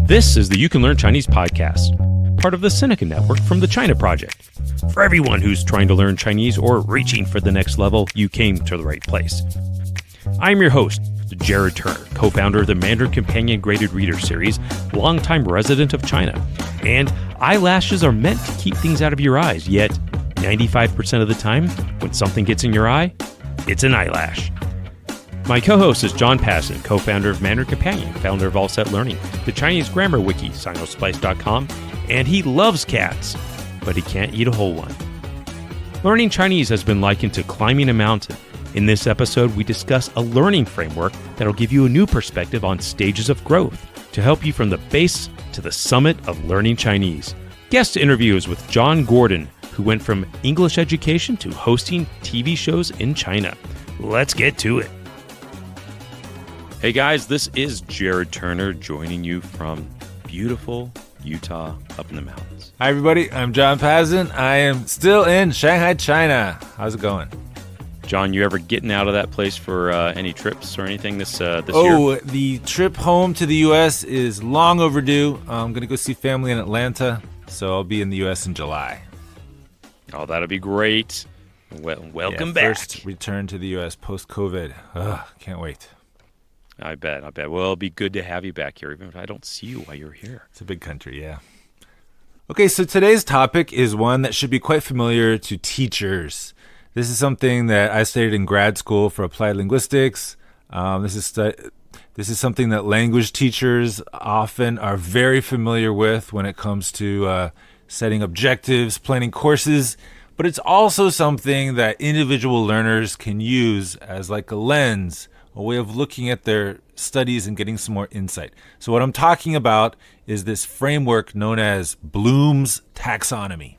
This is the You Can Learn Chinese podcast, part of the Seneca Network from the China Project. For everyone who's trying to learn Chinese or reaching for the next level, you came to the right place. I'm your host, Jared Turner, co-founder of the Mandarin Companion Graded Reader Series, longtime resident of China. And eyelashes are meant to keep things out of your eyes, yet 95% of the time, when something gets in your eye, it's an eyelash. My co-host is John Pasden, co-founder of Mandarin Companion, founder of All Set Learning, the Chinese grammar wiki, Sinospice.com, and he loves cats, but he can't eat a whole one. Learning Chinese has been likened to climbing a mountain. In this episode, we discuss a learning framework that'll give you a new perspective on stages of growth to help you from the base to the summit of learning Chinese. Guest interviews with John Gordon, who went from English education to hosting TV shows in China. Let's get to it. Hey guys, this is Jared Turner joining you from beautiful Utah up in the mountains. Hi everybody, I'm John Pasden. I am still in Shanghai, China. How's it going? John, you ever getting out of that place for any trips or anything this year? Oh, the trip home to the U.S. is long overdue. I'm going to go see family in Atlanta, so I'll be in the U.S. in July. Oh, that'll be great. Welcome back. First return to the U.S. post-COVID. Can't wait. I bet. Well, it'll be good to have you back here, even if I don't see you while you're here. It's a big country, yeah. Okay, so today's topic is one that should be quite familiar to teachers. This is something that I studied in grad school for applied linguistics. This is something that language teachers often are very familiar with when it comes to setting objectives, planning courses. But it's also something that individual learners can use as like a lens, a way of looking at their studies and getting some more insight. So what I'm talking about is this framework known as Bloom's Taxonomy.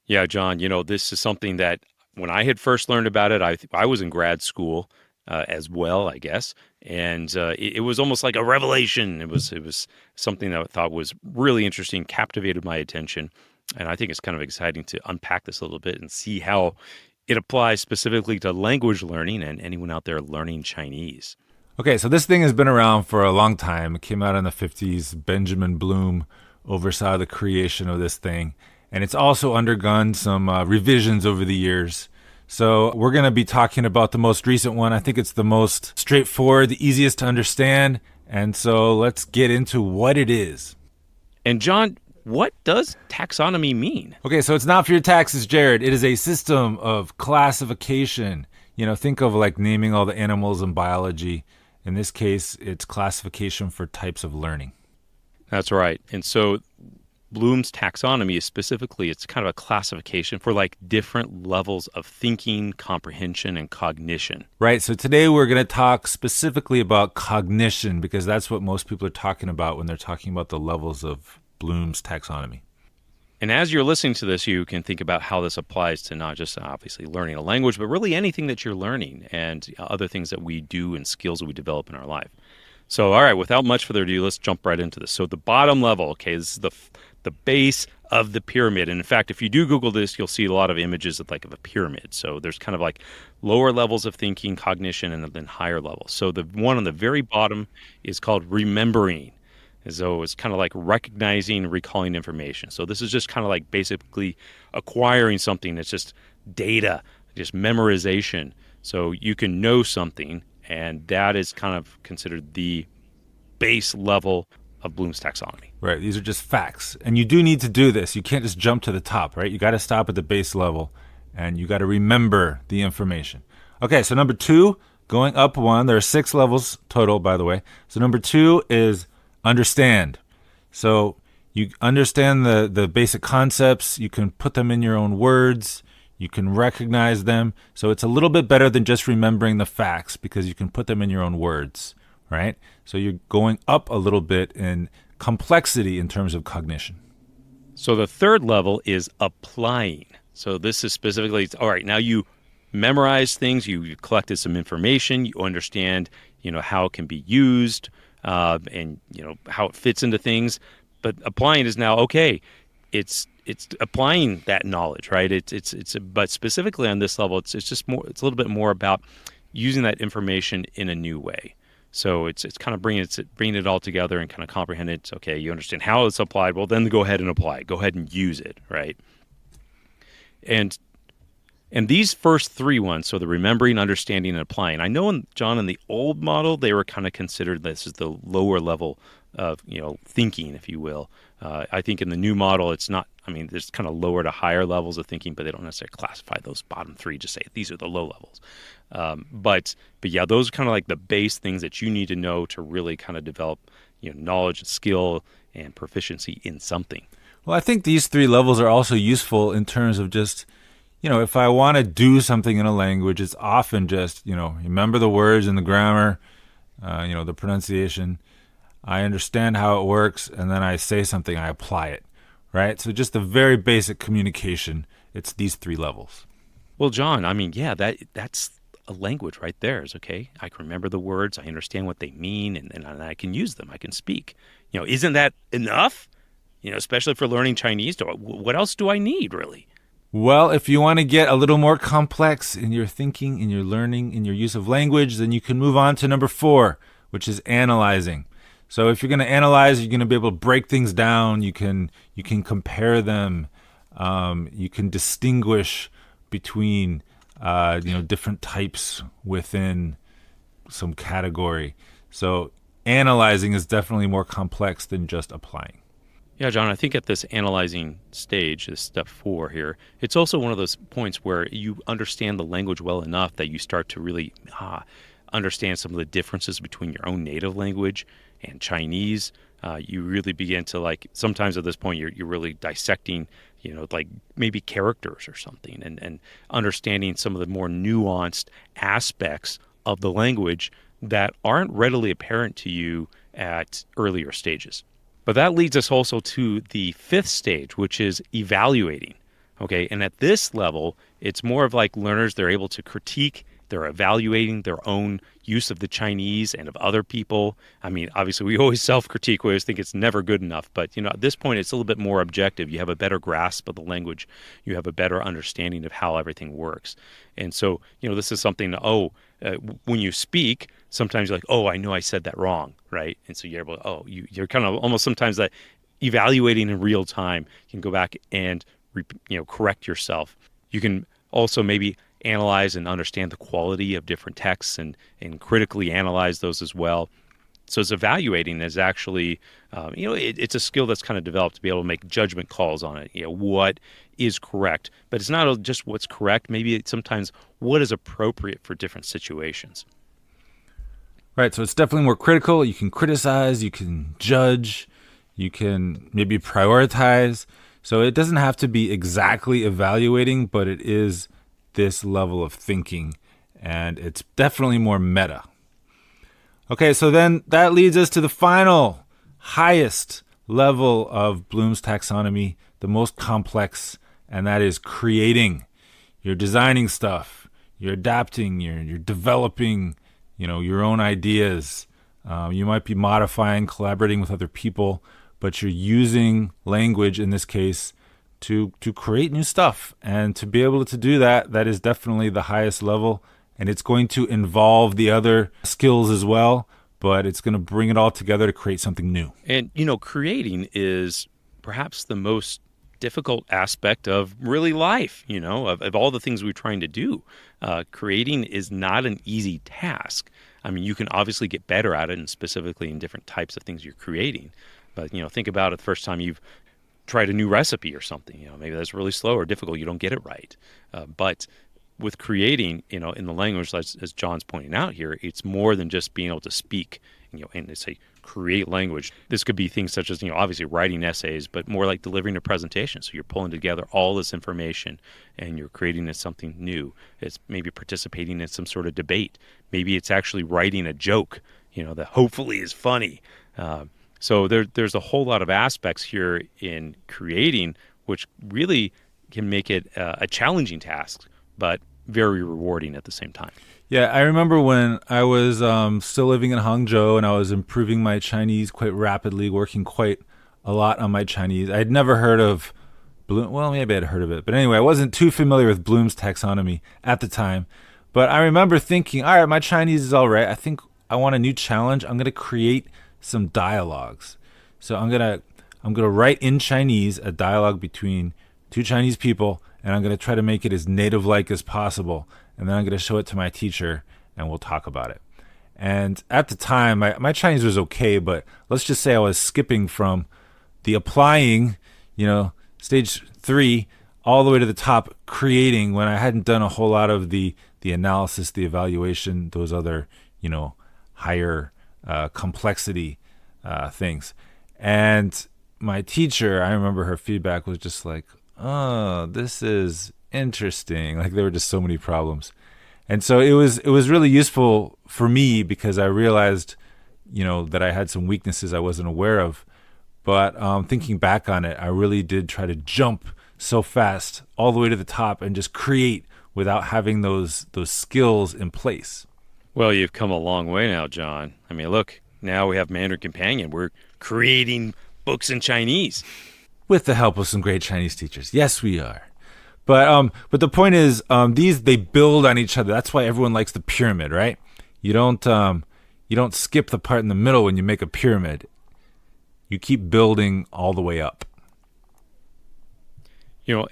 Yeah, John, this is something that when I had first learned about it, I was in grad school as well, I guess, and it was almost like a revelation. It was something that I thought was really interesting, captivated my attention, and I think it's kind of exciting to unpack this a little bit and see how it applies specifically to language learning and anyone out there learning Chinese. Okay, so this thing has been around for a long time. It came out in the 50s. Benjamin Bloom oversaw the creation of this thing. And it's also undergone some revisions over the years. So we're going to be talking about the most recent one. I think it's the most straightforward, the easiest to understand. And so let's get into what it is. And John, what does taxonomy mean? Okay, so it's not for your taxes, Jared. It is a system of classification. Think of like naming all the animals in biology. In this case, it's classification for types of learning. That's right. And so Bloom's taxonomy is specifically, it's kind of a classification for like different levels of thinking, comprehension, and cognition. Right. So today we're going to talk specifically about cognition because that's what most people are talking about when they're talking about the levels of Bloom's taxonomy. And as you're listening to this, you can think about how this applies to not just obviously learning a language, but really anything that you're learning and other things that we do and skills that we develop in our life. So, all right, without much further ado, let's jump right into this. So the bottom level, okay, this is the base of the pyramid. And in fact, if you do Google this, you'll see a lot of images of a pyramid. So there's kind of like lower levels of thinking, cognition, and then higher levels. So the one on the very bottom is called remembering. So it's kind of like recognizing and recalling information. So this is just kind of like basically acquiring something that's just data, just memorization. So you can know something, and that is kind of considered the base level of Bloom's taxonomy. Right. These are just facts. And you do need to do this. You can't just jump to the top, right? You got to stop at the base level, and you got to remember the information. Okay, so number 2, going up one. There are 6 levels total, by the way. So number 2 is understand. So you understand the basic concepts. You can put them in your own words. You can recognize them. So it's a little bit better than just remembering the facts because you can put them in your own words, right? So you're going up a little bit in complexity in terms of cognition. So the third level is applying. So this is specifically, all right, now you memorize things, you collected some information, you understand, how it can be used, and how it fits into things. But applying is now, okay, it's applying that knowledge, right? But specifically on this level, it's a little bit more about using that information in a new way. So it's kind of bringing it all together and kind of comprehend it. Okay, you understand how it's applied. Well, then go ahead and apply it. Go ahead and use it, right? And these first three ones, so the remembering, understanding, and applying, I know, in the old model, they were kind of considered this as the lower level of, thinking, if you will. I think in the new model, it's not, there's kind of lower to higher levels of thinking, but they don't necessarily classify those bottom three, just say these are the low levels. But yeah, those are kind of like the base things that you need to know to really kind of develop, knowledge, skill, and proficiency in something. Well, I think these three levels are also useful in terms of just, if I want to do something in a language, it's often just, remember the words and the grammar, the pronunciation. I understand how it works, and then I say something, I apply it, right? So just the very basic communication, it's these three levels. Well, John, yeah, that's a language right there. Is okay. I can remember the words, I understand what they mean, and I can use them, I can speak. Isn't that enough? Especially for learning Chinese, what else do I need, really? Well, if you want to get a little more complex in your thinking, in your learning, in your use of language, then you can move on to number 4, which is analyzing. So if you're going to analyze, you're going to be able to break things down. You can compare them. You can distinguish between different types within some category. So analyzing is definitely more complex than just applying. Yeah, John, I think at this analyzing stage, this step 4 here, it's also one of those points where you understand the language well enough that you start to really understand some of the differences between your own native language and Chinese. You really begin to, sometimes at this point, you're really dissecting, maybe characters or something, and understanding some of the more nuanced aspects of the language that aren't readily apparent to you at earlier stages. But that leads us also to the 5th stage, which is evaluating. Okay, and at this level, it's more of like learners, they're able to critique, they're evaluating their own use of the Chinese and of other people. Obviously, we always self-critique, we always think it's never good enough. But, at this point, it's a little bit more objective. You have a better grasp of the language. You have a better understanding of how everything works. And so, this is something, when you speak, sometimes you're like, I know I said that wrong, right? And so you're able to, you're kind of almost sometimes that evaluating in real time. You can go back and, correct yourself. You can also maybe analyze and understand the quality of different texts and critically analyze those as well. So it's evaluating is actually, it's a skill that's kind of developed to be able to make judgment calls on it. What is correct, but it's not just what's correct. Maybe it's sometimes what is appropriate for different situations. Right. So it's definitely more critical. You can criticize, you can judge, you can maybe prioritize. So it doesn't have to be exactly evaluating, but it is this level of thinking, and it's definitely more meta. Okay, so then that leads us to the final, highest level of Bloom's taxonomy, the most complex, and that is creating. You're designing stuff, you're adapting, you're developing, your own ideas. You might be modifying, collaborating with other people, but you're using language in this case to create new stuff. And to be able to do that is definitely the highest level. And it's going to involve the other skills as well, but it's going to bring it all together to create something new. And, creating is perhaps the most difficult aspect of really life, of all the things we're trying to do. Creating is not an easy task. You can obviously get better at it, and specifically in different types of things you're creating. But, think about it the first time you've tried a new recipe or something. Maybe that's really slow or difficult. You don't get it right. But with creating, in the language, as John's pointing out here, it's more than just being able to speak, and say create language. This could be things such as, obviously writing essays, but more like delivering a presentation. So you're pulling together all this information and you're creating it something new. It's maybe participating in some sort of debate. Maybe it's actually writing a joke, that hopefully is funny. So there's a whole lot of aspects here in creating, which really can make it a challenging task, but very rewarding at the same time. Yeah, I remember when I was still living in Hangzhou and I was improving my Chinese quite rapidly, working quite a lot on my Chinese. I had never heard of Bloom. Well, maybe I'd heard of it. But anyway, I wasn't too familiar with Bloom's taxonomy at the time. But I remember thinking, all right, my Chinese is all right. I think I want a new challenge, I'm going to create some dialogues. So I'm going to write in Chinese a dialogue between two Chinese people, and I'm going to try to make it as native-like as possible. And then I'm going to show it to my teacher, and we'll talk about it. And at the time, my Chinese was okay, but let's just say I was skipping from the applying, stage 3, all the way to the top, creating, when I hadn't done a whole lot of the analysis, the evaluation, those other, higher complexity things. And my teacher, I remember her feedback was just like, oh, this is interesting. Like, there were just so many problems. And so it was really useful for me because I realized, that I had some weaknesses I wasn't aware of. But thinking back on it, I really did try to jump so fast all the way to the top and just create without having those skills in place. Well, you've come a long way now, John. I mean, look, now we have Mandarin Companion. We're creating books in Chinese. With the help of some great Chinese teachers. Yes, we are. But the point is, they build on each other. That's why everyone likes the pyramid, right? You don't skip the part in the middle when you make a pyramid. You keep building all the way up.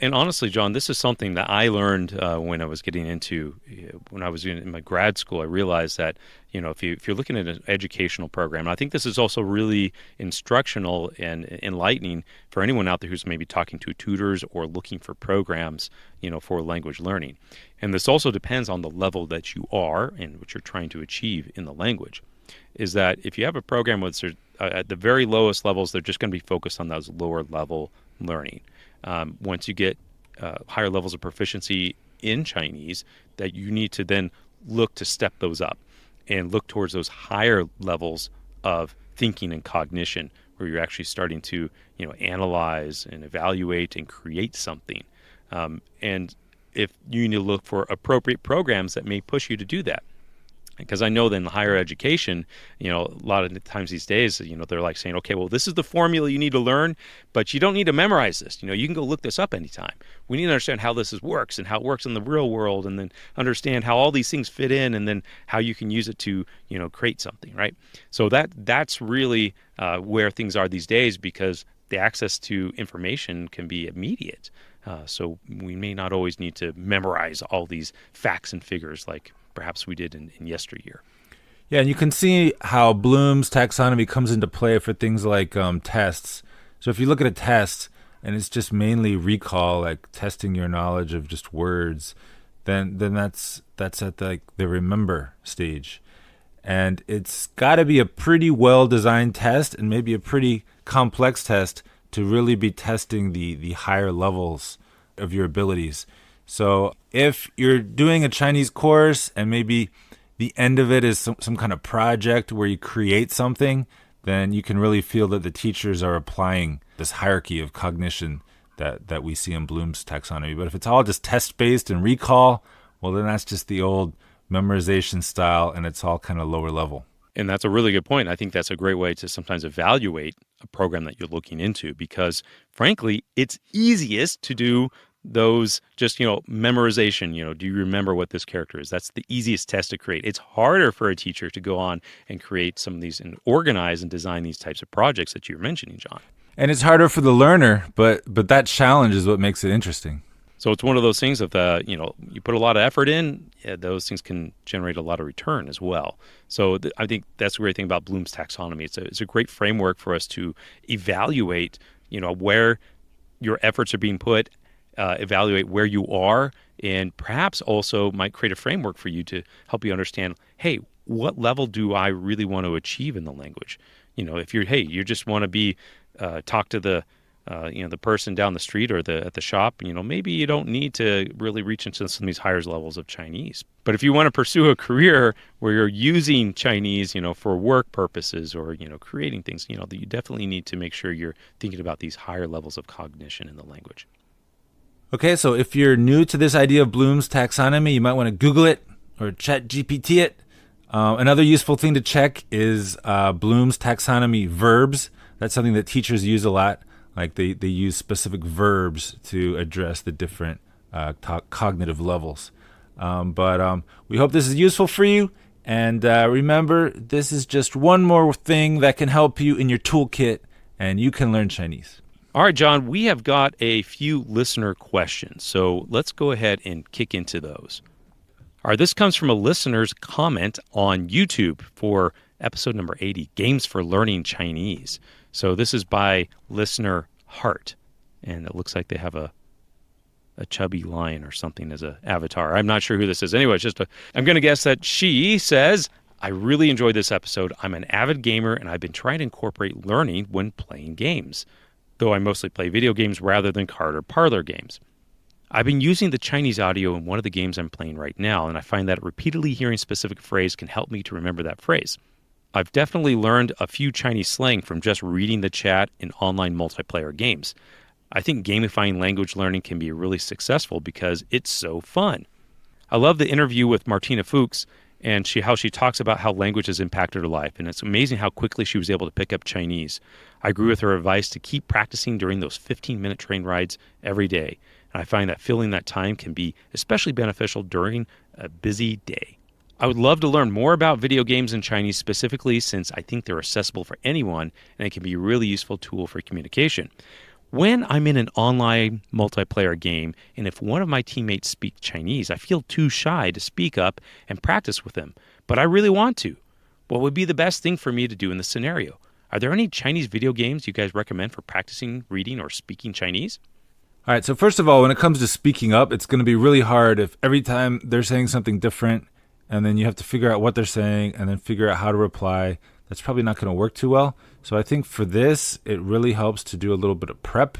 And honestly, John, this is something that I learned when I was in my grad school. I realized that, if you're looking at an educational program, and I think this is also really instructional and enlightening for anyone out there who's maybe talking to tutors or looking for programs, for language learning. And this also depends on the level that you are and what you're trying to achieve in the language. Is that if you have a program with at the very lowest levels, they're just going to be focused on those lower level learning. Once you get higher levels of proficiency in Chinese, that you need to then look to step those up and look towards those higher levels of thinking and cognition, where you're actually starting to analyze and evaluate and create something. And if you need to look for appropriate programs that may push you to do that. Because I know that in higher education, a lot of the times these days, they're like saying, okay, well, this is the formula you need to learn, but you don't need to memorize this. You can go look this up anytime. We need to understand how this works and how it works in the real world, and then understand how all these things fit in, and then how you can use it to, create something, right? So that's really where things are these days, because the access to information can be immediate. So we may not always need to memorize all these facts and figures like perhaps we did in yesteryear. Yeah, and you can see how Bloom's taxonomy comes into play for things like tests. So if you look at a test and it's just mainly recall, like testing your knowledge of just words, then that's at the remember stage. And it's got to be a pretty well-designed test, and maybe a pretty complex test, to really be testing the higher levels of your abilities. So if you're doing a Chinese course and maybe the end of it is some kind of project where you create something, then you can really feel that the teachers are applying this hierarchy of cognition that we see in Bloom's taxonomy. But if it's all just test-based and recall, well, then that's just the old memorization style, and it's all kind of lower level. And that's a really good point. I think that's a great way to sometimes evaluate a program that you're looking into, because frankly, it's easiest to do those just, memorization, do you remember what this character is? That's the easiest test to create. It's harder for a teacher to go on and create some of these and organize and design these types of projects that you're mentioning, John. And it's harder for the learner, but that challenge is what makes it interesting. So it's one of those things of you put a lot of effort in, those things can generate a lot of return as well. So I think that's the great thing about Bloom's taxonomy. It's a great framework for us to evaluate, where your efforts are being put, evaluate where you are, and perhaps also might create a framework for you to help you understand, hey, what level do I really want to achieve in the language? If you just want to be talk to the person down the street or at the shop, maybe you don't need to really reach into some of these higher levels of Chinese. But if you want to pursue a career where you're using Chinese, for work purposes or, creating things, you definitely need to make sure you're thinking about these higher levels of cognition in the language. Okay, so if you're new to this idea of Bloom's taxonomy, you might want to Google it or Chat GPT it. Another useful thing to check is Bloom's taxonomy verbs. That's something that teachers use a lot. Like they use specific verbs to address the different cognitive levels. But we hope this is useful for you, And remember, this is just one more thing that can help you in your toolkit, and you can learn Chinese. All right, John, we have got a few listener questions, so let's go ahead and kick into those. All right, this comes from a listener's comment on YouTube for episode number 80, Games for Learning Chinese. So this is by listener Hart, and it looks like they have a chubby lion or something as an avatar. I'm not sure who this is. Anyway, I'm going to guess that she says, I really enjoyed this episode. I'm an avid gamer, and I've been trying to incorporate learning when playing games, though I mostly play video games rather than card or parlor games. I've been using the Chinese audio in one of the games I'm playing right now, and I find that repeatedly hearing a specific phrase can help me to remember that phrase. I've definitely learned a few Chinese slang from just reading the chat in online multiplayer games. I think gamifying language learning can be really successful because it's so fun. I love the interview with Martina Fuchs and how she talks about how language has impacted her life, and it's amazing how quickly she was able to pick up Chinese. I agree with her advice to keep practicing during those 15-minute train rides every day, and I find that filling that time can be especially beneficial during a busy day. I would love to learn more about video games in Chinese specifically since I think they're accessible for anyone and it can be a really useful tool for communication. When I'm in an online multiplayer game and if one of my teammates speaks Chinese, I feel too shy to speak up and practice with them, but I really want to. What would be the best thing for me to do in this scenario? Are there any Chinese video games you guys recommend for practicing reading or speaking Chinese? All right, so first of all, when it comes to speaking up, it's going to be really hard if every time they're saying something different and then you have to figure out what they're saying and then figure out how to reply. That's probably not going to work too well. So I think for this, it really helps to do a little bit of prep.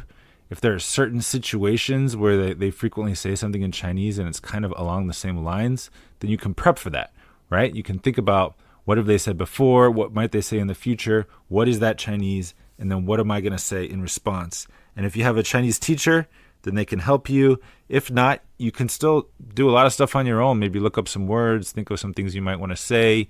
If there are certain situations where they frequently say something in Chinese and it's kind of along the same lines, then you can prep for that, right? You can think about what have they said before, what might they say in the future, what is that Chinese, and then what am I going to say in response? And if you have a Chinese teacher, then they can help you. If not, you can still do a lot of stuff on your own. Maybe look up some words, think of some things you might want to say,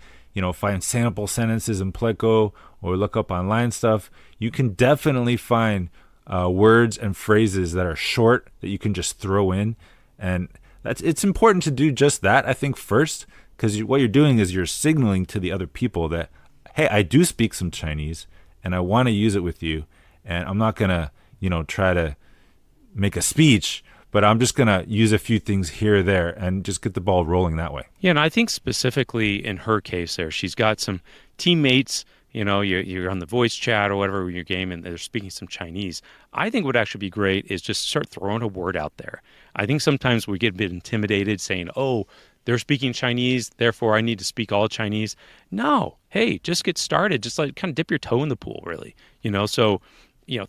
find sample sentences in Pleco or look up online stuff. You can definitely find words and phrases that are short that you can just throw in. And it's important to do just that, I think, first, because what you're doing is you're signaling to the other people that, hey, I do speak some Chinese and I want to use it with you. And I'm not going to, try to make a speech, but I'm just going to use a few things here or there and just get the ball rolling that way. Yeah, and I think specifically in her case there, she's got some teammates, you're on the voice chat or whatever in your game and they're speaking some Chinese. I think what would actually be great is just start throwing a word out there. I think sometimes we get a bit intimidated saying, oh, they're speaking Chinese, therefore I need to speak all Chinese. No, hey, just get started. Just kind of dip your toe in the pool, really. So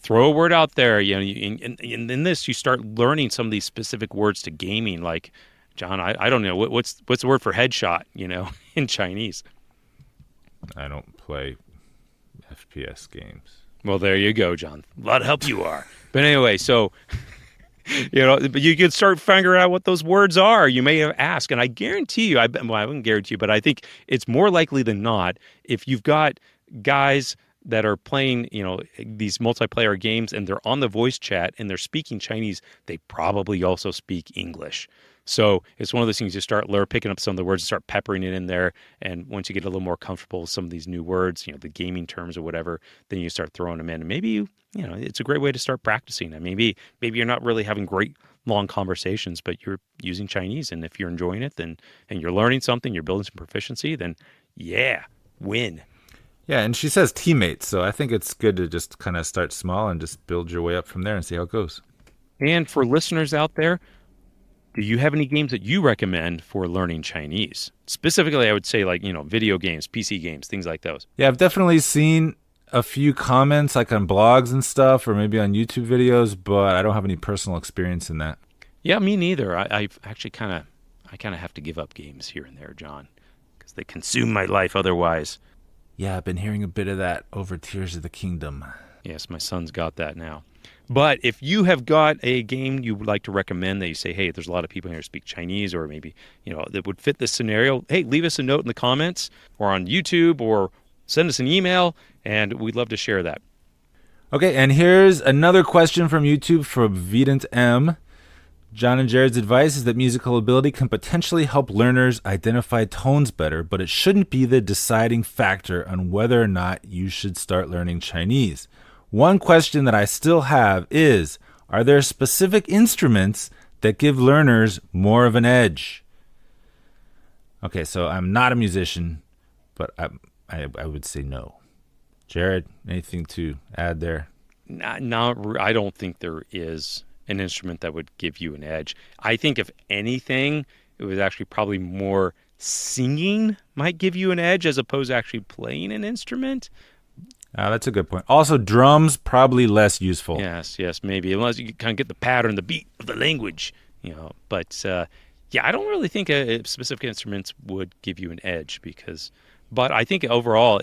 throw a word out there. And in this, you start learning some of these specific words to gaming. Like, John, I don't know what's the word for headshot, in Chinese. I don't play FPS games. Well, there you go, John. A lot of help you are. But anyway, so but you can start figuring out what those words are. You may have asked, and I guarantee you, I wouldn't guarantee you, but I think it's more likely than not if you've got guys that are playing, these multiplayer games and they're on the voice chat and they're speaking Chinese, they probably also speak English. So it's one of those things you start picking up some of the words and start peppering it in there. And once you get a little more comfortable with some of these new words, the gaming terms or whatever, then you start throwing them in. And maybe it's a great way to start practicing. And maybe you're not really having great long conversations, but you're using Chinese. And if you're enjoying it, and you're learning something, you're building some proficiency, then win. Yeah, and she says teammates, so I think it's good to just kind of start small and just build your way up from there and see how it goes. And for listeners out there, do you have any games that you recommend for learning Chinese? Specifically, I would say video games, PC games, things like those. Yeah, I've definitely seen a few comments like on blogs and stuff or maybe on YouTube videos, but I don't have any personal experience in that. Yeah, me neither. I've actually kind of have to give up games here and there, John, because they consume my life otherwise. Yeah, I've been hearing a bit of that over Tears of the Kingdom. Yes, my son's got that now. But if you have got a game you would like to recommend that you say, hey, there's a lot of people here who speak Chinese or maybe, that would fit this scenario, hey, leave us a note in the comments or on YouTube or send us an email, and we'd love to share that. Okay, and here's another question from YouTube from Vedant M. John and Jared's advice is that musical ability can potentially help learners identify tones better, but it shouldn't be the deciding factor on whether or not you should start learning Chinese. One question that I still have is, are there specific instruments that give learners more of an edge? Okay, so I'm not a musician, but I would say no. Jared, anything to add there? I don't think there is an instrument that would give you an edge. I think if anything, it was actually probably more singing might give you an edge as opposed to actually playing an instrument. That's a good point. Also, drums probably less useful. Yes, maybe, unless you kind of get the pattern, the beat of the language, But I don't really think specific instruments would give you an edge but I think overall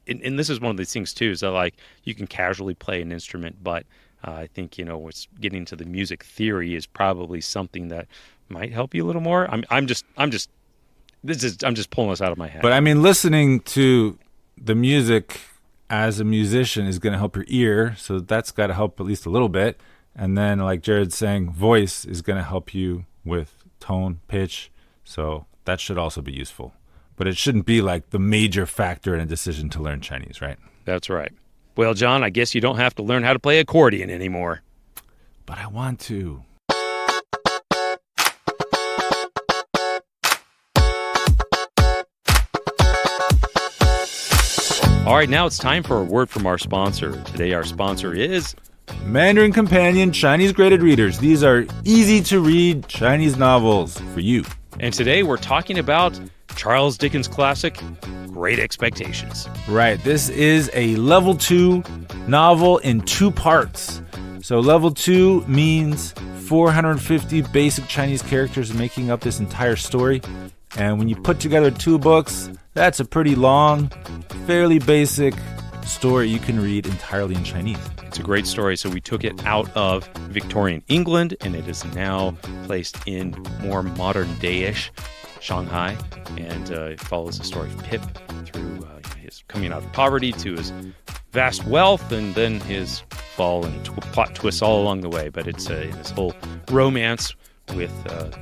and this is one of these things too, is that like you can casually play an instrument, but I think what's getting to the music theory is probably something that might help you a little more. I'm just pulling this out of my head. But I mean, listening to the music as a musician is going to help your ear, so that's got to help at least a little bit. And then, like Jared's saying, voice is going to help you with tone, pitch, so that should also be useful. But it shouldn't be like the major factor in a decision to learn Chinese, right? That's right. Well, John, I guess you don't have to learn how to play accordion anymore. But I want to. All right, now it's time for a word from our sponsor. Today our sponsor is Mandarin Companion Chinese Graded Readers. These are easy-to-read Chinese novels for you. And today we're talking about Charles Dickens' classic, Great Expectations. Right. This is a level 2 novel in 2 parts. So level 2 means 450 basic Chinese characters making up this entire story. And when you put together 2 books, that's a pretty long, fairly basic story you can read entirely in Chinese. It's a great story. So we took it out of Victorian England, and it is now placed in more modern day-ish Shanghai, and it follows the story of Pip through his coming out of poverty to his vast wealth, and then his fall and plot twists all along the way. But it's this whole romance with the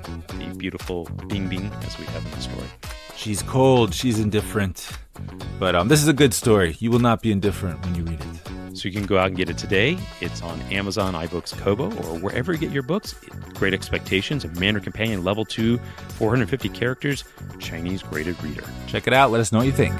beautiful Bing Bing, as we have in the story. She's cold, she's indifferent, but this is a good story. You will not be indifferent when you read it. So you can go out and get it today. It's on Amazon, iBooks, Kobo, or wherever you get your books. Great Expectations, a Mandarin Companion Level 2, 450 characters, Chinese graded reader. Check it out. Let us know what you think.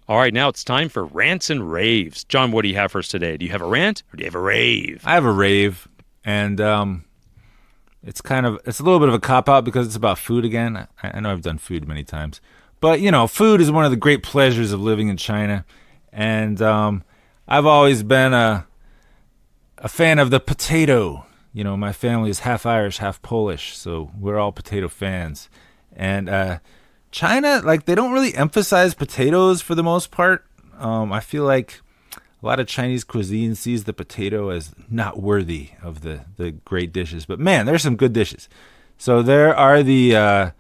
All right, now it's time for rants and raves. John, what do you have for us today? Do you have a rant or do you have a rave? I have a rave, and it's a little bit of a cop-out because it's about food again. I know I've done food many times. But, food is one of the great pleasures of living in China. And I've always been a fan of the potato. My family is half Irish, half Polish, so we're all potato fans. And China, they don't really emphasize potatoes for the most part. I feel like a lot of Chinese cuisine sees the potato as not worthy of the great dishes. But man, there's some good dishes. So there are the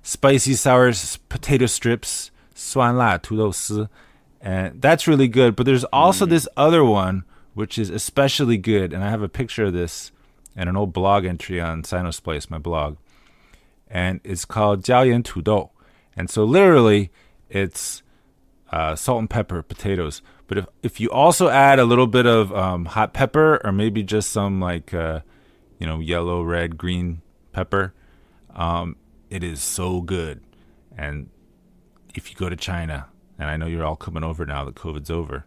spicy sour potato strips, 酸辣土豆丝, and that's really good. But there's also this other one, which is especially good. And I have a picture of this and an old blog entry on Sino's Place, my blog. And it's called 椒盐土豆. And so literally, it's salt and pepper potatoes. But if you also add a little bit of hot pepper, or maybe just some yellow, red, green pepper, it is so good. And if you go to China, and I know you're all coming over now that COVID's over,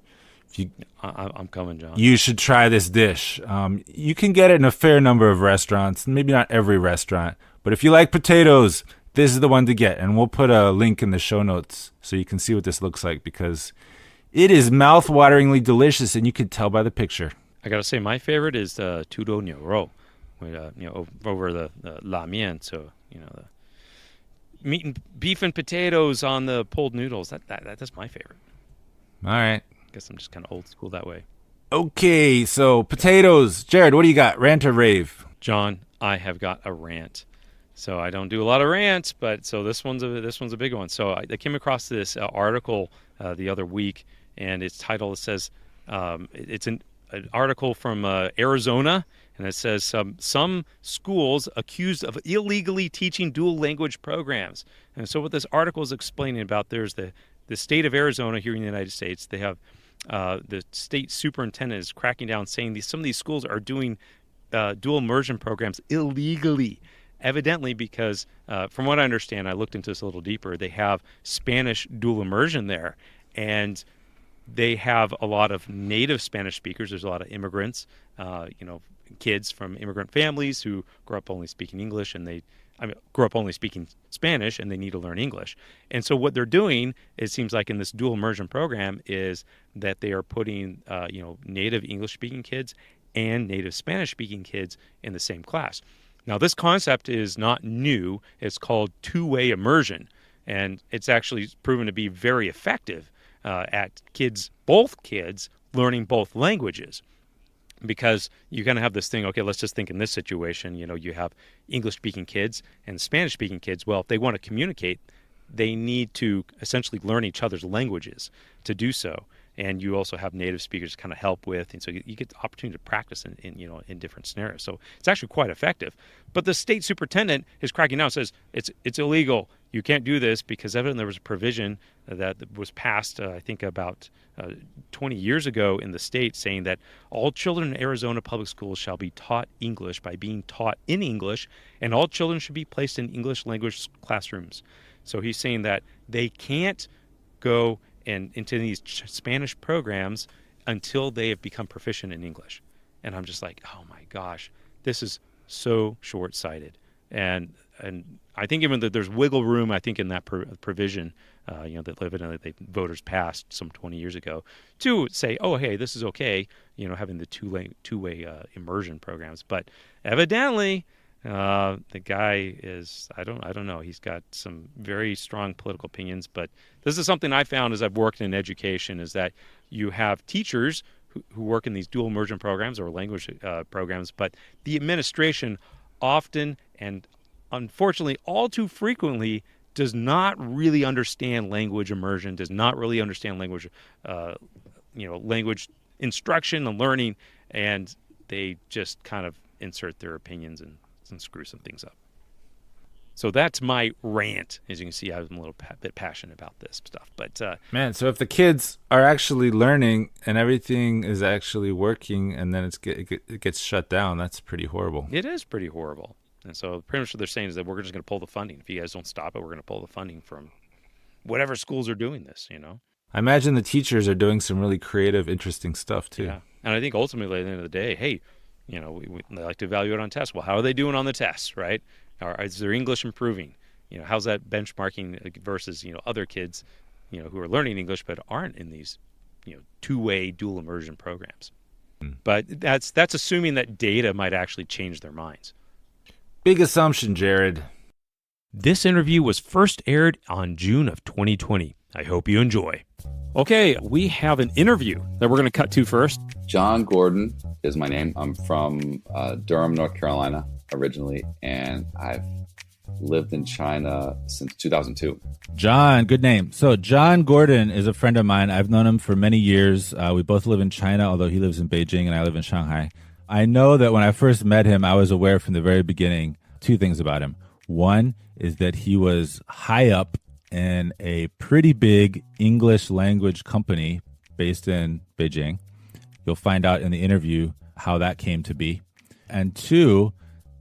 I'm coming, John. You should try this dish. You can get it in a fair number of restaurants, maybe not every restaurant, but if you like potatoes, this is the one to get. And we'll put a link in the show notes so you can see what this looks like, because it is mouth-wateringly delicious, and you can tell by the picture. I gotta say, my favorite is the tudou niu rou, over the la mian. So the meat and beef and potatoes on the pulled noodles. That's my favorite. All right. I guess I'm just kind of old school that way. Okay, so potatoes. Jared, what do you got? Rant or rave? John, I have got a rant. So I don't do a lot of rants, but so this one's a big one. So I came across this article the other week, and its title, it says it's an article from Arizona, and it says some schools accused of illegally teaching dual language programs. And so what this article is explaining about, there's the state of Arizona here in the United States. They have the state superintendent is cracking down, saying some of these schools are doing dual immersion programs illegally. Evidently, because from what I understand, I looked into this a little deeper, they have Spanish dual immersion there, and they have a lot of native Spanish speakers. There's a lot of immigrants, kids from immigrant families who grew up only speaking English, and grew up only speaking Spanish, and they need to learn English. And so what they're doing, it seems like in this dual immersion program, is that they are putting native English-speaking kids and native Spanish-speaking kids in the same class. Now, this concept is not new. It's called two-way immersion, and it's actually proven to be very effective at both kids learning both languages. Because you kind of have this thing, okay, let's just think in this situation, you have English-speaking kids and Spanish-speaking kids. Well, if they want to communicate, they need to essentially learn each other's languages to do so. And you also have native speakers to kind of help with, and so you get the opportunity to practice in different scenarios. So it's actually quite effective. But the state superintendent is cracking down and says it's illegal. You can't do this because evidently there was a provision that was passed, I think about 20 years ago in the state, saying that all children in Arizona public schools shall be taught English by being taught in English, and all children should be placed in English language classrooms. So he's saying that they can't go into these Spanish programs until they have become proficient in English. And I'm just like, oh my gosh, this is so short-sighted. And I think even that there's wiggle room, I think, in that provision, that voters passed some 20 years ago, to say, oh, hey, this is okay, having the two-way immersion programs. But evidently, the guy is, I don't know. He's got some very strong political opinions, but this is something I found as I've worked in education, is that you have teachers who work in these dual immersion programs or language programs, but the administration often and unfortunately all too frequently does not really understand language immersion, does not really understand language, language instruction and learning, and they just kind of insert their opinions and screw some things up. So that's my rant. As you can see, I'm a little bit passionate about this stuff. But man, so if the kids are actually learning and everything is actually working, and then it gets shut down, that's pretty horrible. It is pretty horrible. And so pretty much what they're saying is that we're just going to pull the funding. If you guys don't stop it, we're going to pull the funding from whatever schools are doing this. I imagine the teachers are doing some really creative, interesting stuff too. Yeah, and I think ultimately at the end of the day, hey, they like to evaluate on tests. Well, how are they doing on the tests, right? Or is their English improving? How's that benchmarking versus, other kids, who are learning English but aren't in these, two-way dual immersion programs. But that's assuming that data might actually change their minds. Big assumption, Jared. This interview was first aired on June of 2020. I hope you enjoy. Okay, we have an interview that we're going to cut to first. John Gordon is my name. I'm from Durham, North Carolina originally, and I've lived in China since 2002. John, good name. So John Gordon is a friend of mine. I've known him for many years. We both live in China, although he lives in Beijing and I live in Shanghai. I know that when I first met him, I was aware from the very beginning two things about him. One is that he was high up in a pretty big English language company based in Beijing. You'll find out in the interview how that came to be. And two,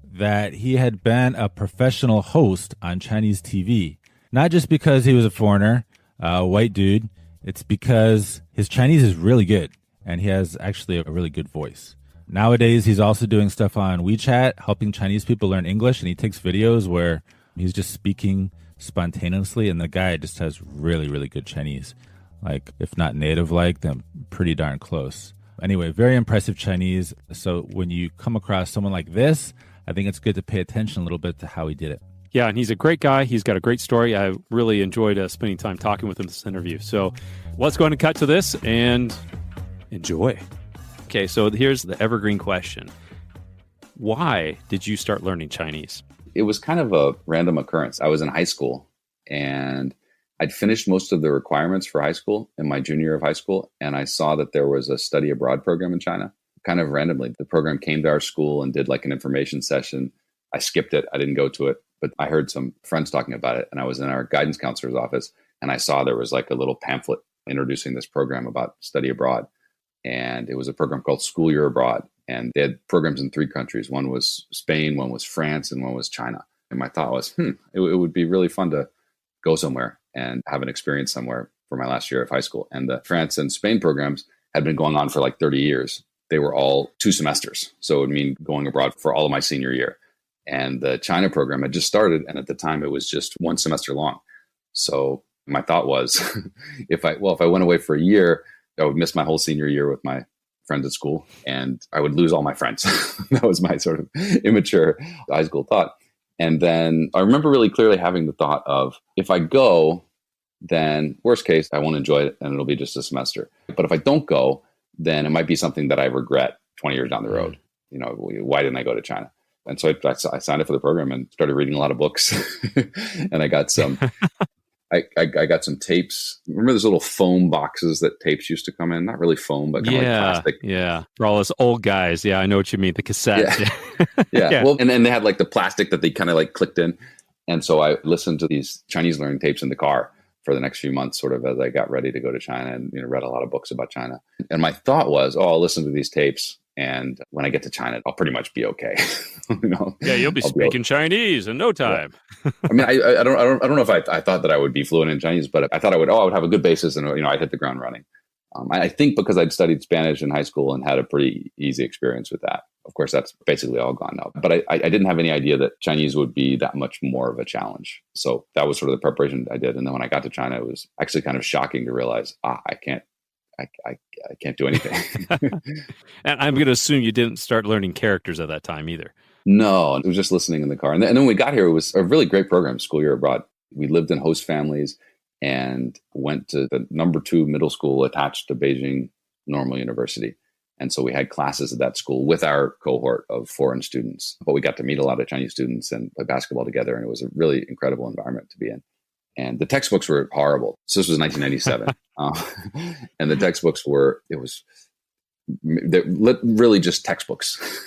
that he had been a professional host on Chinese TV. Not just because he was a foreigner, a white dude. It's because his Chinese is really good, and he has actually a really good voice. Nowadays, he's also doing stuff on WeChat, helping Chinese people learn English, and he takes videos where he's just speaking spontaneously, and the guy just has really, really good Chinese. Like, if not native-like, then pretty darn close. Anyway, very impressive Chinese. So when you come across someone like this, I think it's good to pay attention a little bit to how he did it. Yeah, and he's a great guy. He's got a great story. I really enjoyed spending time talking with him in this interview. So let's go ahead and cut to this and enjoy. Okay, so here's the evergreen question. Why did you start learning Chinese? It was kind of a random occurrence. I was in high school and I'd finished most of the requirements for high school in my junior year of high school. And I saw that there was a study abroad program in China. Kind of randomly, the program came to our school and did like an information session. I skipped it. I didn't go to it, but I heard some friends talking about it. And I was in our guidance counselor's office and I saw there was like a little pamphlet introducing this program about study abroad. And it was a program called School Year Abroad. And they had programs in 3 countries. One was Spain, one was France, and one was China. And my thought was, it would be really fun to go somewhere and have an experience somewhere for my last year of high school. And the France and Spain programs had been going on for like 30 years. They were all 2 semesters. So it would mean going abroad for all of my senior year. And the China program had just started. And at the time, it was just 1 semester long. So my thought was, if I went away for a year, I would miss my whole senior year with my friends at school and I would lose all my friends. That was my sort of immature high school thought. And then I remember really clearly having the thought of, if I go, then worst case, I won't enjoy it and it'll be just a semester. But if I don't go, then it might be something that I regret 20 years down the road. You know, why didn't I go to China? And so I signed up for the program and started reading a lot of books. And I got some I got some tapes. Remember those little foam boxes that tapes used to come in? Not really foam, but kind of like plastic. Yeah. For all us old guys. Yeah, I know what you mean. The cassettes. Yeah. Well, and then they had like the plastic that they kind of like clicked in. And so I listened to these Chinese learning tapes in the car for the next few months, sort of as I got ready to go to China and read a lot of books about China. And my thought was, I'll listen to these tapes. And when I get to China, I'll pretty much be okay. Yeah, you'll be speaking Chinese in no time. Yeah. I mean, I don't know if I thought that I would be fluent in Chinese, but I thought I would have a good basis and I'd hit the ground running. I think because I'd studied Spanish in high school and had a pretty easy experience with that. Of course, that's basically all gone now. But I didn't have any idea that Chinese would be that much more of a challenge. So that was sort of the preparation I did. And then when I got to China, it was actually kind of shocking to realize, I can't do anything. And I'm going to assume you didn't start learning characters at that time either. No, it was just listening in the car. And then when we got here, it was a really great program, School Year Abroad. We lived in host families and went to the number 2 middle school attached to Beijing Normal University. And so we had classes at that school with our cohort of foreign students. But we got to meet a lot of Chinese students and play basketball together. And it was a really incredible environment to be in. And the textbooks were horrible. So this was 1997. And the textbooks they're really just textbooks.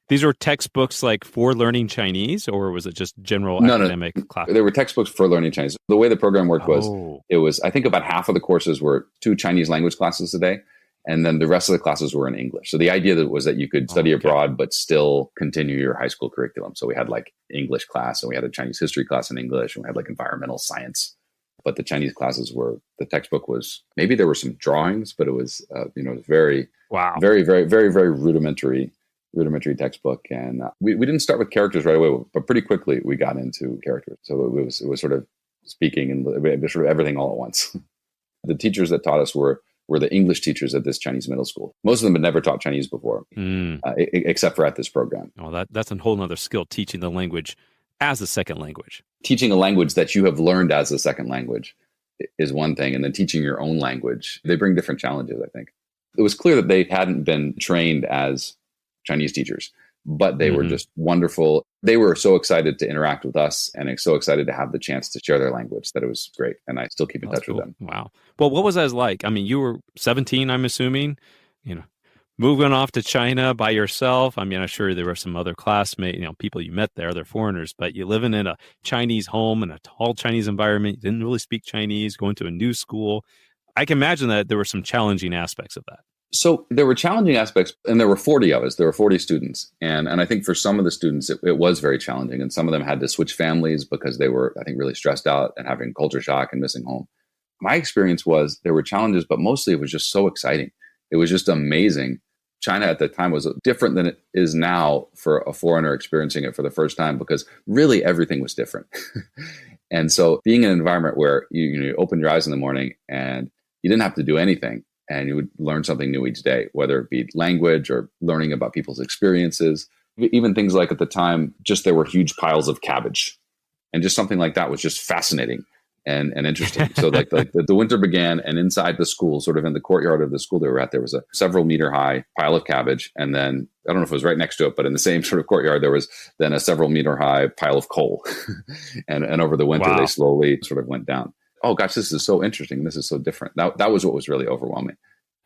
These were textbooks like for learning Chinese, or was it just general academic class? They were textbooks for learning Chinese. The way the program worked was, I think about half of the courses were 2 Chinese language classes a day. And then the rest of the classes were in English. So the idea was that you could study abroad, but still continue your high school curriculum. So we had like English class and we had a Chinese history class in English and we had like environmental science. But the Chinese classes the textbook was, maybe there were some drawings, but it was, very, very, very, very, very rudimentary textbook. And we didn't start with characters right away, but pretty quickly we got into characters. So it was sort of speaking and sort of everything all at once. The teachers that taught us were the English teachers at this Chinese middle school. Most of them had never taught Chinese before, except for at this program. Oh, that's a whole nother skill, teaching the language as a second language. Teaching a language that you have learned as a second language is one thing. And then teaching your own language, they bring different challenges, I think. It was clear that they hadn't been trained as Chinese teachers, but they were just wonderful. They were so excited to interact with us and so excited to have the chance to share their language that it was great. And I still keep in touch with them. Wow. Well, what was that like? I mean, you were 17, I'm assuming, moving off to China by yourself. I mean, I'm sure there were some other classmates, people you met there, they're foreigners, but you living in a Chinese home in a all Chinese environment, you didn't really speak Chinese, going to a new school. I can imagine that there were some challenging aspects of that. So there were challenging aspects, and there were 40 of us. There were 40 students. And I think for some of the students, it was very challenging. And some of them had to switch families because they were, I think, really stressed out and having culture shock and missing home. My experience was there were challenges, but mostly it was just so exciting. It was just amazing. China at the time was different than it is now for a foreigner experiencing it for the first time, because really everything was different. And so being in an environment where you open your eyes in the morning and you didn't have to do anything, and you would learn something new each day, whether it be language or learning about people's experiences, even things like at the time, just there were huge piles of cabbage. And just something like that was just fascinating. and interesting. So like the winter began, and inside the school, sort of in the courtyard of the school they were at, there was a several meter high pile of cabbage. And then I don't know if it was right next to it, but in the same sort of courtyard, there was then a several meter high pile of coal. and over the winter, they slowly sort of went down. Oh gosh, this is so interesting. This is so different. That was what was really overwhelming.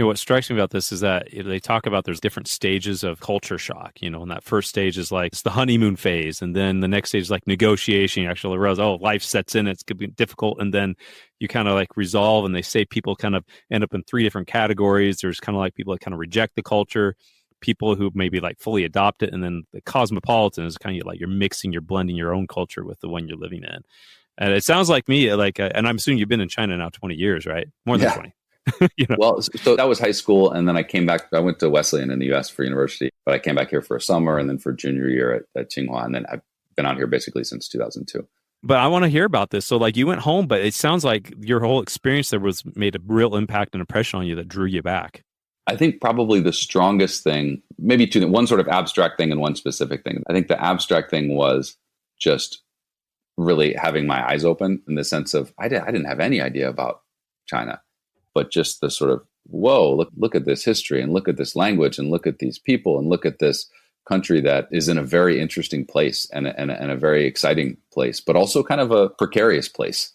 What strikes me about this is that they talk about there's different stages of culture shock. And that first stage is like it's the honeymoon phase, and then the next stage is like negotiation. You actually realize, life sets in, it's going to be difficult, and then you kind of like resolve. And they say people kind of end up in three different categories. There's kind of like people that kind of reject the culture, people who maybe like fully adopt it, and then the cosmopolitan is kind of like you're blending your own culture with the one you're living in. And it sounds like me, and I'm assuming you've been in China now 20 years, right? More than 20. Well, so that was high school. And then I came back. I went to Wesleyan in the U.S. for university, but I came back here for a summer and then for junior year at Tsinghua. And then I've been out here basically since 2002. But I want to hear about this. So like you went home, but it sounds like your whole experience there made a real impact and impression on you that drew you back. I think probably the strongest thing, maybe two, one sort of abstract thing and one specific thing. I think the abstract thing was just really having my eyes open in the sense of I didn't have any idea about China. But just the sort of, whoa, look at this history and look at this language and look at these people and look at this country that is in a very interesting place and a very exciting place, but also kind of a precarious place.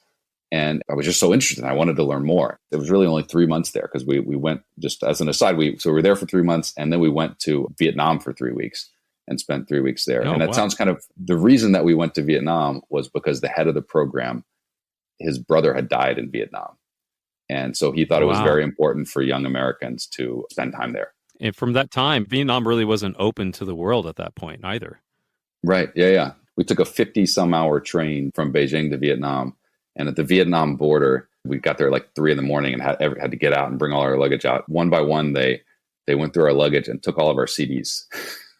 And I was just so interested. I wanted to learn more. It was really only 3 months there because we went, just as an aside, we were there for 3 months and then we went to Vietnam for 3 weeks and spent 3 weeks there. And that sounds kind of, the reason that we went to Vietnam was because the head of the program, his brother had died in Vietnam. And so he thought it was very important for young Americans to spend time there. And from that time, Vietnam really wasn't open to the world at that point either. Right. Yeah. We took a 50-some-hour train from Beijing to Vietnam. And at the Vietnam border, we got there like 3 a.m. and had to get out and bring all our luggage out. One by one, they went through our luggage and took all of our CDs.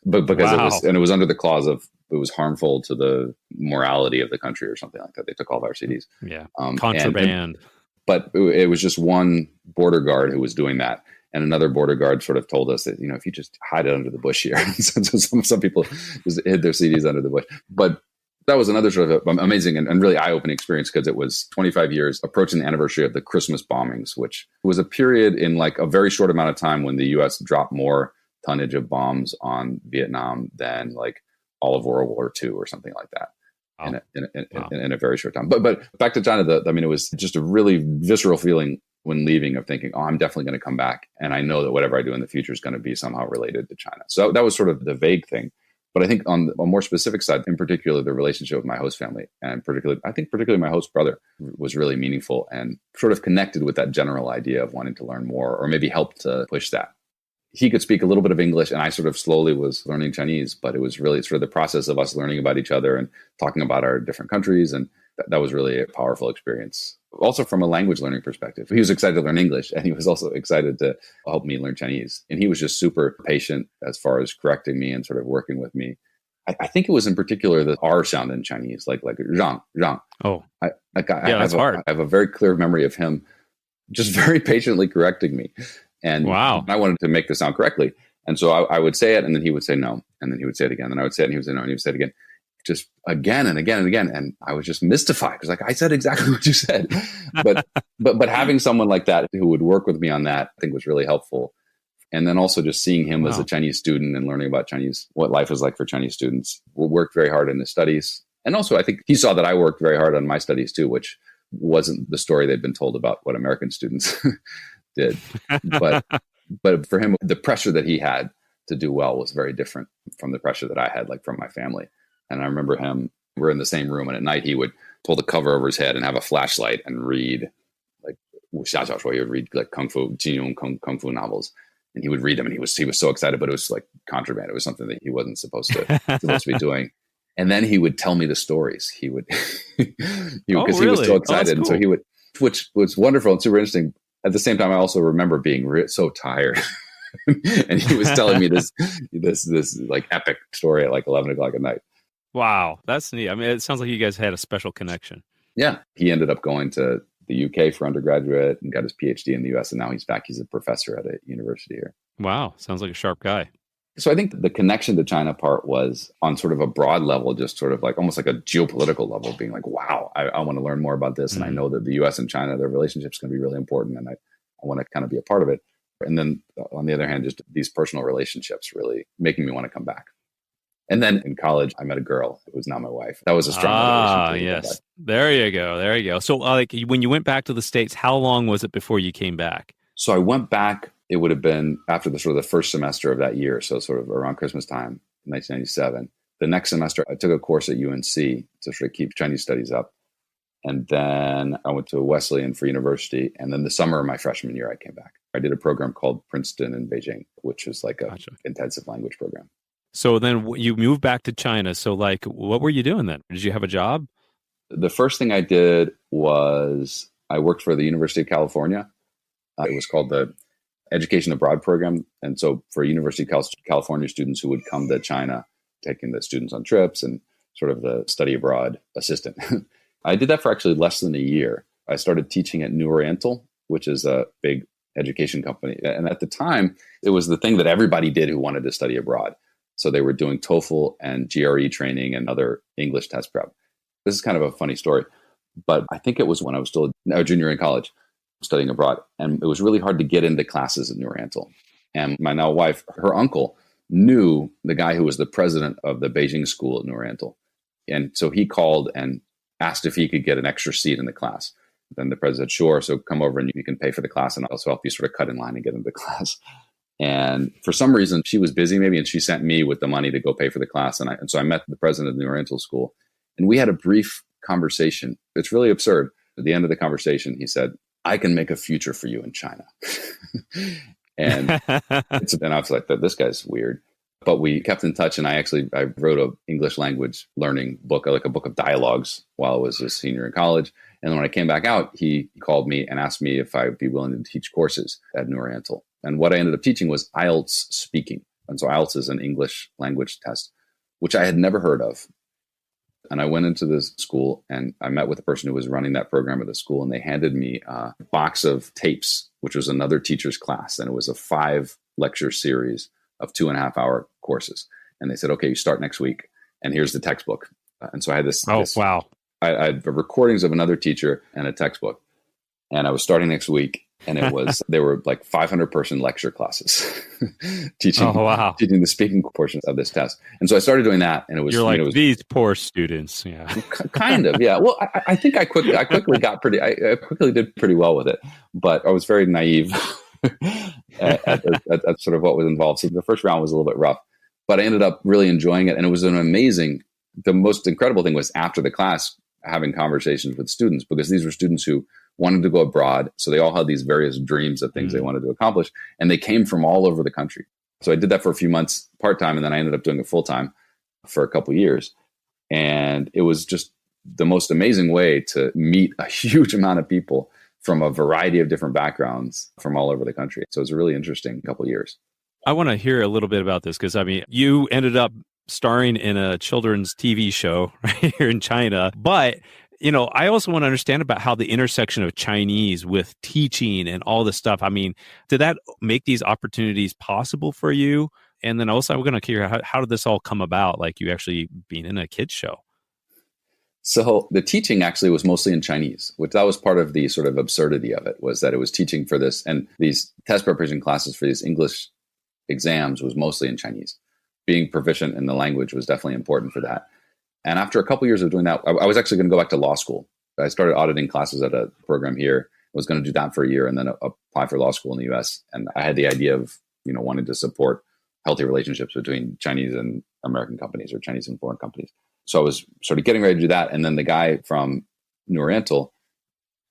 But because it was under the clause of it was harmful to the morality of the country or something like that. They took all of our CDs. Yeah. Contraband. But it was just one border guard who was doing that. And another border guard sort of told us that, if you just hide it under the bush here. So some people just hid their CDs under the bush. But that was another sort of amazing and really eye-opening experience because it was 25 years approaching the anniversary of the Christmas bombings, which was a period in like a very short amount of time when the U.S. dropped more tonnage of bombs on Vietnam than like all of World War II or something like that. In a very short time. But back to China, it was just a really visceral feeling when leaving of thinking, I'm definitely going to come back. And I know that whatever I do in the future is going to be somehow related to China. So that was sort of the vague thing. But I think on a more specific side, in particular, the relationship with my host family and particularly my host brother was really meaningful and sort of connected with that general idea of wanting to learn more or maybe help to push that. He could speak a little bit of English and I sort of slowly was learning Chinese, but it was really sort of the process of us learning about each other and talking about our different countries. And that was really a powerful experience. Also from a language learning perspective, he was excited to learn English and he was also excited to help me learn Chinese. And he was just super patient as far as correcting me and sort of working with me. I think it was in particular the R sound in Chinese, like zhang. Oh, that's hard. I have a very clear memory of him just very patiently correcting me. And I wanted to make the sound correctly. And so I would say it and then he would say no. And then he would say it again. And I would say it and he would say no. And he would say it again. Just again and again and again. And I was just mystified because like I said exactly what you said. But having someone like that who would work with me on that, I think was really helpful. And then also just seeing him as a Chinese student and learning about Chinese, what life is like for Chinese students, worked very hard in his studies. And also I think he saw that I worked very hard on my studies too, which wasn't the story they'd been told about what American students did. But for him, the pressure that he had to do well was very different from the pressure that I had, like from my family. And I remember we're in the same room and at night he would pull the cover over his head and have a flashlight and read like he would read like kung fu novels. And he would read them and he was so excited, but it was like contraband. It was something that he wasn't supposed to be doing. And then he would tell me the stories. He would, because he was so excited. And so he would, which was wonderful and super interesting. At the same time, I also remember being so tired. And he was telling me this like epic story at like 11 o'clock at night. Wow. That's neat. I mean, it sounds like you guys had a special connection. Yeah. He ended up going to the UK for undergraduate and got his PhD in the US. And now he's back. He's a professor at a university here. Wow. Sounds like a sharp guy. So I think the connection to China part was on sort of a broad level, just sort of like almost like a geopolitical level, being like, wow, I want to learn more about this. And I know that the US and China, their relationship is going to be really important. And I want to kind of be a part of it. And then on the other hand, just these personal relationships really making me want to come back. And then in college, I met a girl who was now my wife. That was a strong motivation. Yes. There you go. There you go. So like when you went back to the States, how long was it before you came back? So I went back, it would have been after the sort of the first semester of that year. So sort of around Christmas time, 1997. The next semester, I took a course at UNC to sort of keep Chinese studies up. And then I went to Wesleyan for university. And then the summer of my freshman year, I came back. I did a program called Princeton in Beijing, which was like a intensive language program. So then you moved back to China. So like, what were you doing then? Did you have a job? The first thing I did was I worked for the University of California. It was called the Education Abroad program. And so for University of California students who would come to China, taking the students on trips and sort of the study abroad assistant. I did that for actually less than a year. I started teaching at New Oriental, which is a big education company. And at the time, it was the thing that everybody did who wanted to study abroad. So they were doing TOEFL and GRE training and other English test prep. This is kind of a funny story, but I think it was when I was still a junior in college studying abroad. And it was really hard to get into classes at New Oriental. And my now wife, her uncle, knew the guy who was the president of the Beijing school at New Oriental. And so he called and asked if he could get an extra seat in the class. Then the president said, sure, so come over and you can pay for the class and I'll also help you sort of cut in line and get into the class. And for some reason, she was busy maybe, and she sent me with the money to go pay for the class. And so I met the president of the New Oriental School, and we had a brief conversation. It's really absurd. At the end of the conversation, he said, I can make a future for you in China. and I was like, this guy's weird. But we kept in touch, and I wrote an English language learning book, like a book of dialogues while I was a senior in college. And when I came back out, he called me and asked me if I would be willing to teach courses at New Oriental. And what I ended up teaching was IELTS speaking. And so IELTS is an English language test, which I had never heard of. And I went into this school and I met with the person who was running that program at the school, and they handed me a box of tapes, which was another teacher's class. And it was a 5-lecture series of 2.5-hour courses. And they said, okay, you start next week. And here's the textbook. And so I had this. Wow. I had recordings of another teacher and a textbook. And I was starting next week. And it was, they were like 500-person lecture classes teaching the speaking portions of this test. And so I started doing that, and it was, these poor students. Yeah. Kind of. Yeah. Well, I think I quickly did pretty well with it, but I was very naive at sort of what was involved. So the first round was a little bit rough, but I ended up really enjoying it. And it was the most incredible thing was after the class, having conversations with students, because these were students who wanted to go abroad. So they all had these various dreams of things they wanted to accomplish. And they came from all over the country. So I did that for a few months part-time, and then I ended up doing it full-time for a couple of years. And it was just the most amazing way to meet a huge amount of people from a variety of different backgrounds from all over the country. So it was a really interesting couple of years. I want to hear a little bit about this, because I mean, you ended up starring in a children's TV show right here in China, but I also want to understand about how the intersection of Chinese with teaching and all this stuff. I mean, did that make these opportunities possible for you? And then also, I'm going to hear how did this all come about? Like you actually being in a kids show. So the teaching actually was mostly in Chinese, which that was part of the sort of absurdity of it, was that it was teaching for this, and these test preparation classes for these English exams was mostly in Chinese. Being proficient in the language was definitely important for that. And after a couple of years of doing that, I was actually going to go back to law school. I started auditing classes at a program here. I was going to do that for a year and then apply for law school in the US. And I had the idea of, wanting to support healthy relationships between Chinese and American companies, or Chinese and foreign companies. So I was sort of getting ready to do that. And then the guy from New Oriental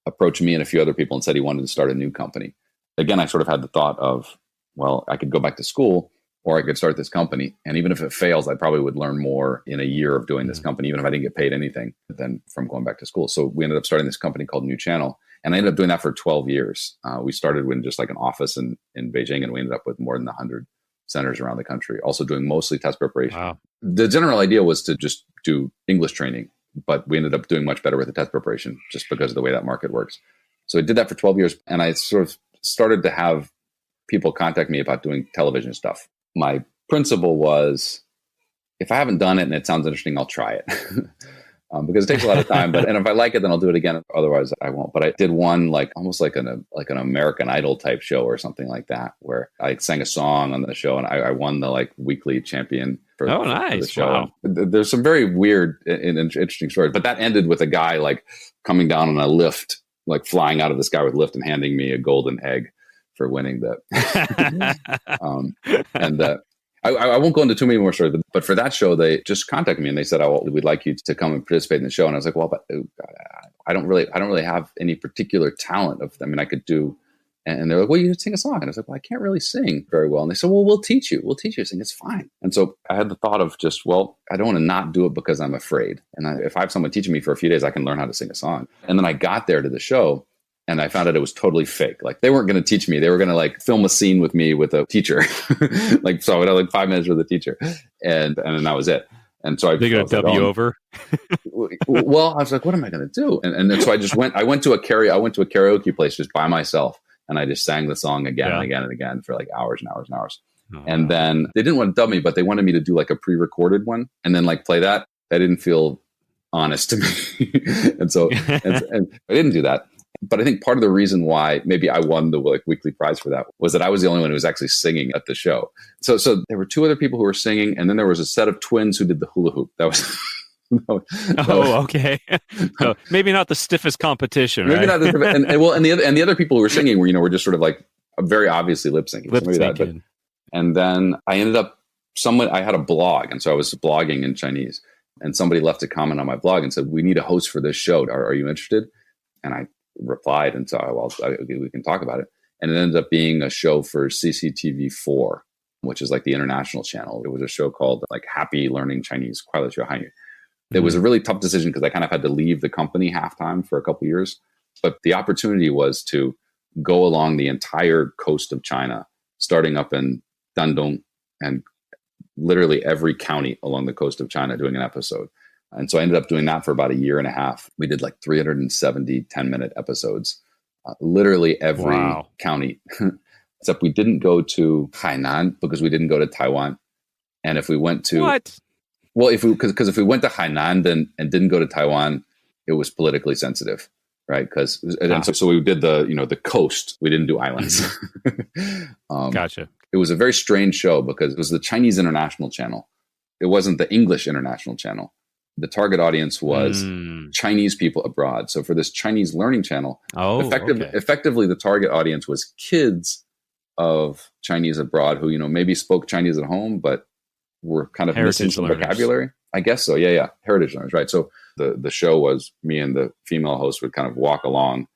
approached me and a few other people and said he wanted to start a new company. Again, I sort of had the thought of, well, I could go back to school, or I could start this company. And even if it fails, I probably would learn more in a year of doing this company, even if I didn't get paid anything, than from going back to school. So we ended up starting this company called New Channel. And I ended up doing that for 12 years. We started with just like an office in Beijing, and we ended up with more than 100 centers around the country, also doing mostly test preparation. Wow. The general idea was to just do English training, but we ended up doing much better with the test preparation just because of the way that market works. So I did that for 12 years. And I sort of started to have people contact me about doing television stuff. My principle was, if I haven't done it and it sounds interesting, I'll try it. Because it takes a lot of time, and if I like it, then I'll do it again. Otherwise, I won't. But I did one almost like an American Idol type show or something like that, where I sang a song on the show, and I won the weekly champion for the show. Wow. There's some very weird and interesting stories, but that ended with a guy coming down on a lift, flying out of the sky with lift and handing me a golden egg for winning I won't go into too many more stories, but for that show, they just contacted me and they said, "Oh, we'd like you to come and participate in the show." And I was like, "Well, but I don't really have any particular talent of them, and I could do." And they're like, "Well, you can sing a song." And I was like, "Well, I can't really sing very well." And they said, "Well, we'll teach you to sing. It's fine." And so I had the thought of just, I don't want to not do it because I'm afraid. And if I have someone teaching me for a few days, I can learn how to sing a song. And then I got there to the show, and I found out it was totally fake. They weren't going to teach me. They were going to film a scene with me with a teacher. So I would have 5 minutes with a teacher, and then that was it. And so they're going to dub you over. Well, I was like, what am I going to do? And then so I went to a karaoke place just by myself, and I just sang the song again and again and again for hours and hours and hours. Oh, and then they didn't want to dub me, but they wanted me to do a pre-recorded one and then play that. That didn't feel honest to me, and so and I didn't do that. But I think part of the reason why maybe I won the weekly prize for that was that I was the only one who was actually singing at the show. So there were 2 other people who were singing, and then there was a set of twins who did the hula hoop. That was okay. So maybe not the stiffest competition, maybe right? Not the and the other people who were singing were just sort of very obviously lip syncing. And then I ended up I had a blog, and so I was blogging in Chinese, and somebody left a comment on my blog and said, "We need a host for this show. Are you interested?" And I replied and said, we can talk about it. And it ended up being a show for CCTV4, which is the international channel. It was a show called Happy Learning Chinese. It was a really tough decision because I kind of had to leave the company halftime for a couple of years. But the opportunity was to go along the entire coast of China, starting up in Dandong and literally every county along the coast of China doing an episode. And so I ended up doing that for about a year and a half. We did 370 10-minute episodes, literally every county, except we didn't go to Hainan because we didn't go to Taiwan. And if we went to because if we went to Hainan and didn't go to Taiwan, it was politically sensitive, right? So we did the coast. We didn't do islands. Gotcha. It was a very strange show because it was the Chinese international channel. It wasn't the English international channel. The target audience was Chinese people abroad. So for this Chinese learning channel, effectively the target audience was kids of Chinese abroad who, maybe spoke Chinese at home, but were kind of missing some vocabulary. I guess so. Yeah. Heritage learners, right? So the show was me and the female host would kind of walk along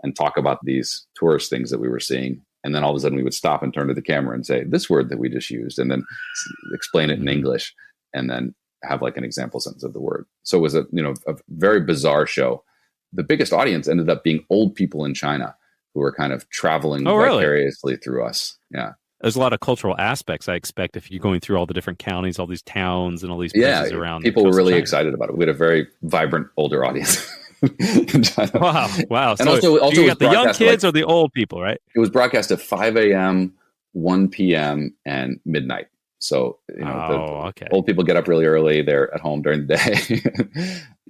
and talk about these tourist things that we were seeing. And then all of a sudden we would stop and turn to the camera and say, this word that we just used, and then explain it in English, and then have an example sentence of the word. So it was a very bizarre show. The biggest audience ended up being old people in China who were kind of traveling vicariously through us. Yeah. There's a lot of cultural aspects, I expect, if you're going through all the different counties, all these towns and all these places around. People were really excited about it. We had a very vibrant older audience in China. Wow. And so also you got the young kids or the old people, right? It was broadcast at 5 a.m., 1 p.m., and midnight. So, old people get up really early. They're at home during the day.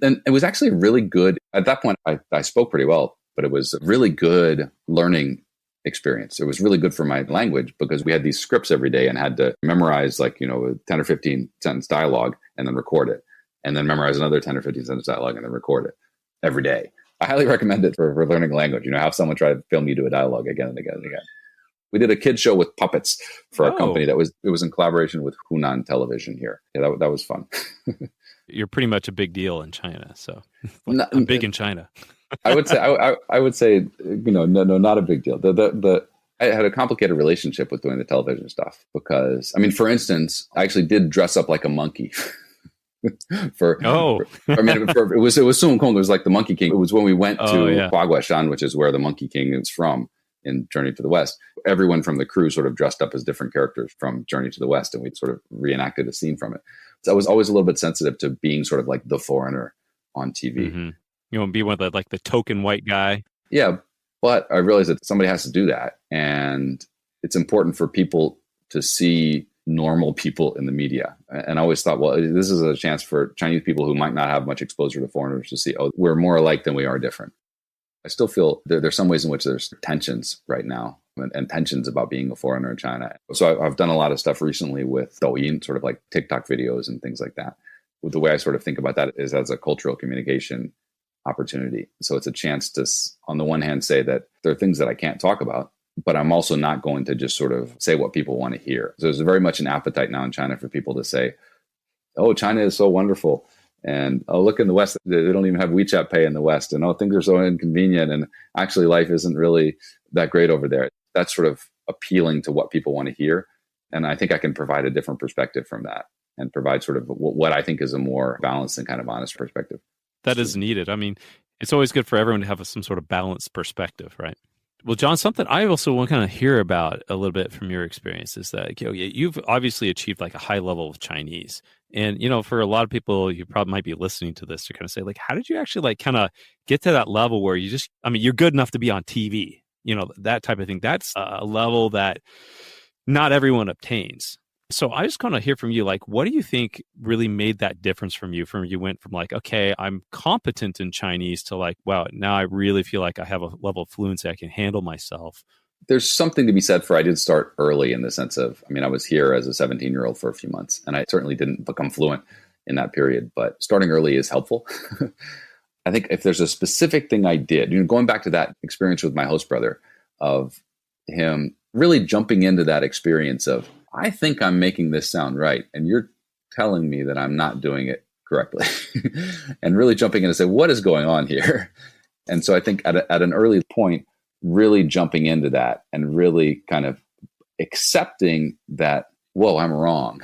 And it was actually really good. At that point, I spoke pretty well, but it was a really good learning experience. It was really good for my language because we had these scripts every day and had to memorize 10 or 15 sentence dialogue and then record it. And then memorize another 10 or 15 sentence dialogue and then record it every day. I highly recommend it for learning language. Have someone try to film you do a dialogue again and again and again. We did a kid show with puppets for our company. It was in collaboration with Hunan Television here. Yeah, that was fun. You're pretty much a big deal in China, so I'm big in China. I would say, no, not a big deal. I had a complicated relationship with doing the television stuff because, for instance, I actually did dress up like a monkey. It was Sun Wukong. It was like the Monkey King. It was when we went to Huaguashan, which is where the Monkey King is from in Journey to the West. Everyone from the crew sort of dressed up as different characters from Journey to the West, and we sort of reenacted a scene from it. So I was always a little bit sensitive to being sort of like the foreigner on TV. Mm-hmm. You want to be one of the token white guy. Yeah, but I realized that somebody has to do that, and it's important for people to see normal people in the media. And I always thought, well, this is a chance for Chinese people who might not have much exposure to foreigners to see, oh, we're more alike than we are different. I still feel there's some ways in which there's tensions right now and tensions about being a foreigner in China. So I've done a lot of stuff recently with Douyin, sort of like TikTok videos and things like that. The way I sort of think about that is as a cultural communication opportunity. So it's a chance to, on the one hand, say that there are things that I can't talk about, but I'm also not going to just sort of say what people want to hear. So there's very much an appetite now in China for people to say, oh, China is so wonderful. And, oh, look in the West, they don't even have WeChat Pay in the West. And, oh, things are so inconvenient. And actually, life isn't really that great over there. That's sort of appealing to what people want to hear. And I think I can provide a different perspective from that and provide sort of what I think is a more balanced and kind of honest perspective. That is needed. I mean, it's always good for everyone to have some sort of balanced perspective, right? Well, John, something I also want to kind of hear about a little bit from your experience is that you've obviously achieved like a high level of Chinese. And, for a lot of people, you probably might be listening to this to kind of say, like, how did you actually like kind of get to that level where you're good enough to be on TV, that type of thing. That's a level that not everyone obtains. So I just kind of hear from you, like, what do you think really made that difference from you? You went from like, okay, I'm competent in Chinese to like, wow, now I really feel like I have a level of fluency. I can handle myself. There's something to be said for I did start early in the sense of, I was here as a 17-year-old for a few months, and I certainly didn't become fluent in that period, but starting early is helpful. I think if there's a specific thing I did, going back to that experience with my host brother, of him really jumping into that experience of, I think I'm making this sound right, and you're telling me that I'm not doing it correctly, and really jumping in and say, what is going on here? And so I think at an early point, really jumping into that and really kind of accepting that, whoa, I'm wrong,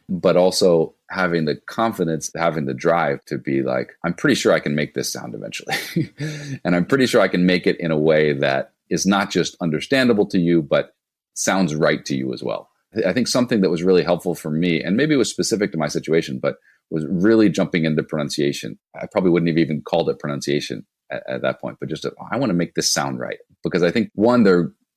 but also having the confidence, having the drive to be like, I'm pretty sure I can make this sound eventually. And I'm pretty sure I can make it in a way that is not just understandable to you, but sounds right to you as well. I think something that was really helpful for me, and maybe it was specific to my situation, but was really jumping into pronunciation. I probably wouldn't have even called it pronunciation at that point, but just, I want to make this sound right. Because I think, one,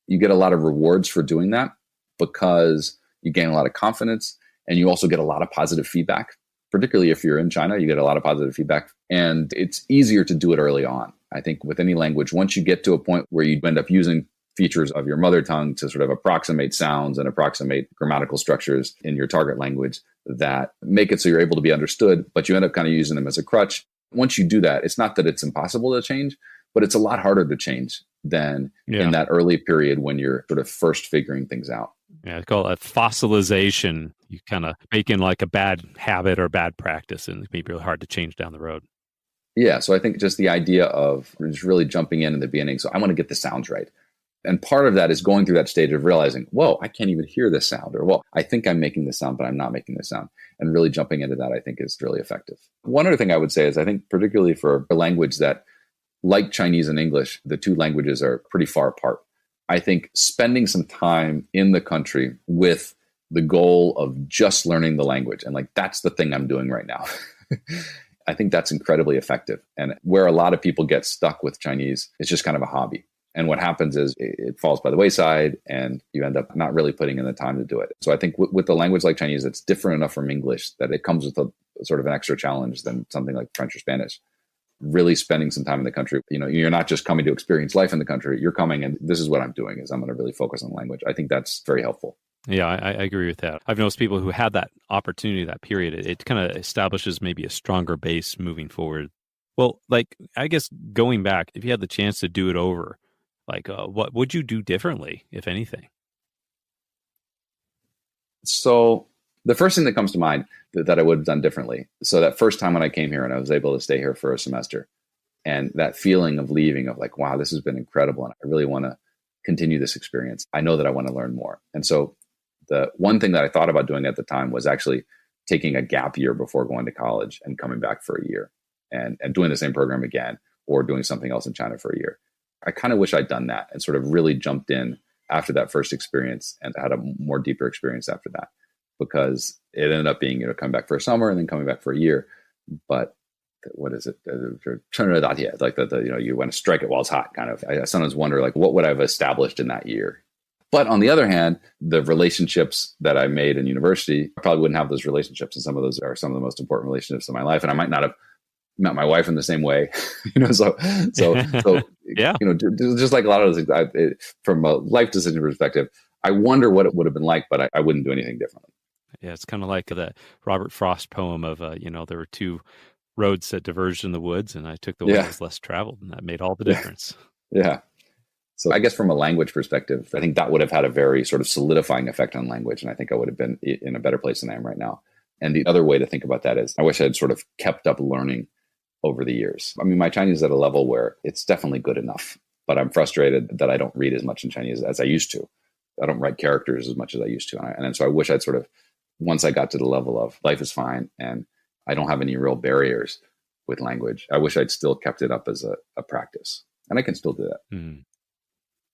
you get a lot of rewards for doing that because you gain a lot of confidence, and you also get a lot of positive feedback. Particularly if you're in China, you get a lot of positive feedback, and it's easier to do it early on. I think with any language, once you get to a point where you end up using features of your mother tongue to sort of approximate sounds and approximate grammatical structures in your target language that make it so you're able to be understood, but you end up kind of using them as a crutch. Once you do that, it's not that it's impossible to change, but it's a lot harder to change than in that early period when you're sort of first figuring things out. Yeah, it's called a fossilization. You kind of make in like a bad habit or bad practice, and it may be really hard to change down the road. Yeah, so I think just the idea of just really jumping in the beginning. So I want to get the sounds right. And part of that is going through that stage of realizing, whoa, I can't even hear this sound, or, well, I think I'm making this sound, but I'm not making this sound. And really jumping into that, I think, is really effective. One other thing I would say is I think particularly for a language that, like Chinese and English, the two languages are pretty far apart. I think spending some time in the country with the goal of just learning the language, and like, that's the thing I'm doing right now. I think that's incredibly effective. And where a lot of people get stuck with Chinese, it's just kind of a hobby. And what happens is it falls by the wayside, and you end up not really putting in the time to do it. So I think with a language like Chinese, it's different enough from English that it comes with a sort of an extra challenge than something like French or Spanish. Really spending some time in the country, you're not just coming to experience life in the country. You're coming, and this is what I'm doing, is I'm going to really focus on language. I think that's very helpful. Yeah, I agree with that. I've noticed people who had that opportunity, that period, it kind of establishes maybe a stronger base moving forward. Well, like, I guess going back, if you had the chance to do it over, like, what would you do differently, if anything? So the first thing that comes to mind that I would have done differently. So that first time when I came here and I was able to stay here for a semester, and that feeling of leaving of like, wow, this has been incredible, and I really want to continue this experience. I know that I want to learn more. And so the one thing that I thought about doing at the time was actually taking a gap year before going to college and coming back for a year and doing the same program again, or doing something else in China for a year. I kind of wish I'd done that and sort of really jumped in after that first experience and had a more deeper experience after that, because it ended up being, coming back for a summer and then coming back for a year. But what is it? Turner and John Pasden, like you want to strike it while it's hot kind of. I sometimes wonder, like, what would I have established in that year? But on the other hand, the relationships that I made in university, I probably wouldn't have those relationships. And some of those are some of the most important relationships in my life. And I might not have met my wife in the same way, so Yeah. just like a lot of those things, from a life decision perspective, I wonder what it would have been like, but I wouldn't do anything differently. Yeah, it's kind of like the Robert Frost poem of, there were two roads that diverged in the woods, and I took the one that was less traveled, and that made all the difference. Yeah. So I guess from a language perspective, I think that would have had a very sort of solidifying effect on language, and I think I would have been in a better place than I am right now. And the other way to think about that is I wish I had sort of kept up learning over the years. I mean, my Chinese is at a level where it's definitely good enough, but I'm frustrated that I don't read as much in Chinese as I used to. I don't write characters as much as I used to. And so I wish I'd sort of, once I got to the level of life is fine and I don't have any real barriers with language, I wish I'd still kept it up as a practice. And I can still do that. Mm.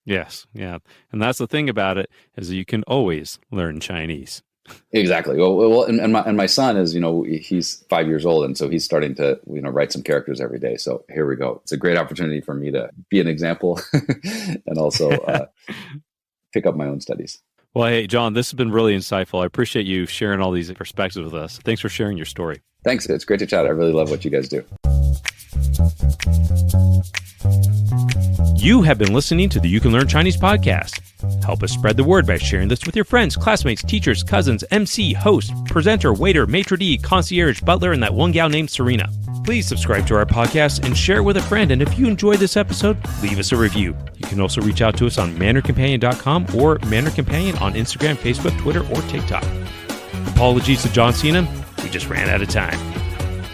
Yes. Yeah. And that's the thing about it, is you can always learn Chinese. Exactly. Well, and my son is, he's 5 years old. And so he's starting to, write some characters every day. So here we go. It's a great opportunity for me to be an example and also pick up my own studies. Well, hey, John, this has been really insightful. I appreciate you sharing all these perspectives with us. Thanks for sharing your story. Thanks. It's great to chat. I really love what you guys do. You have been listening to the You Can Learn Chinese podcast. Help us spread the word by sharing this with your friends, classmates, teachers, cousins, MC, host, presenter, waiter, maitre d', concierge, butler, and that one gal named Serena. Please subscribe to our podcast and share it with a friend. And if you enjoyed this episode, leave us a review. You can also reach out to us on mannercompanion.com or Manner Companion on Instagram, Facebook, Twitter, or TikTok. Apologies to John Cena. We just ran out of time.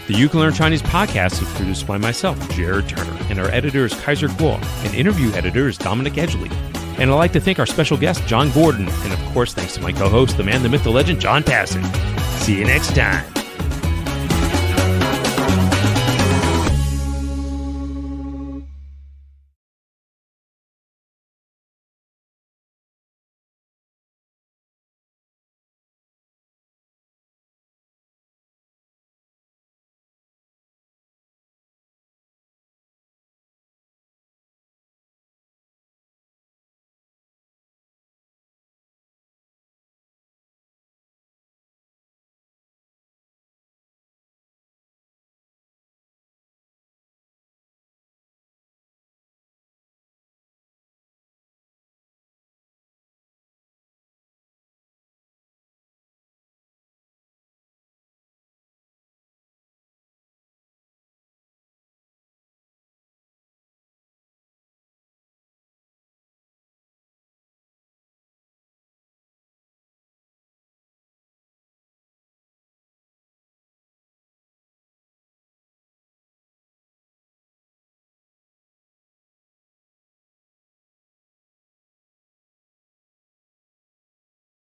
The You Can Learn Chinese podcast is produced by myself, Jared Turner, and our editor is Kaiser Kuo, and interview editor is Dominic Edgley. And I'd like to thank our special guest, John Gordon, and of course, thanks to my co-host, the man, the myth, the legend, John Pasden. See you next time.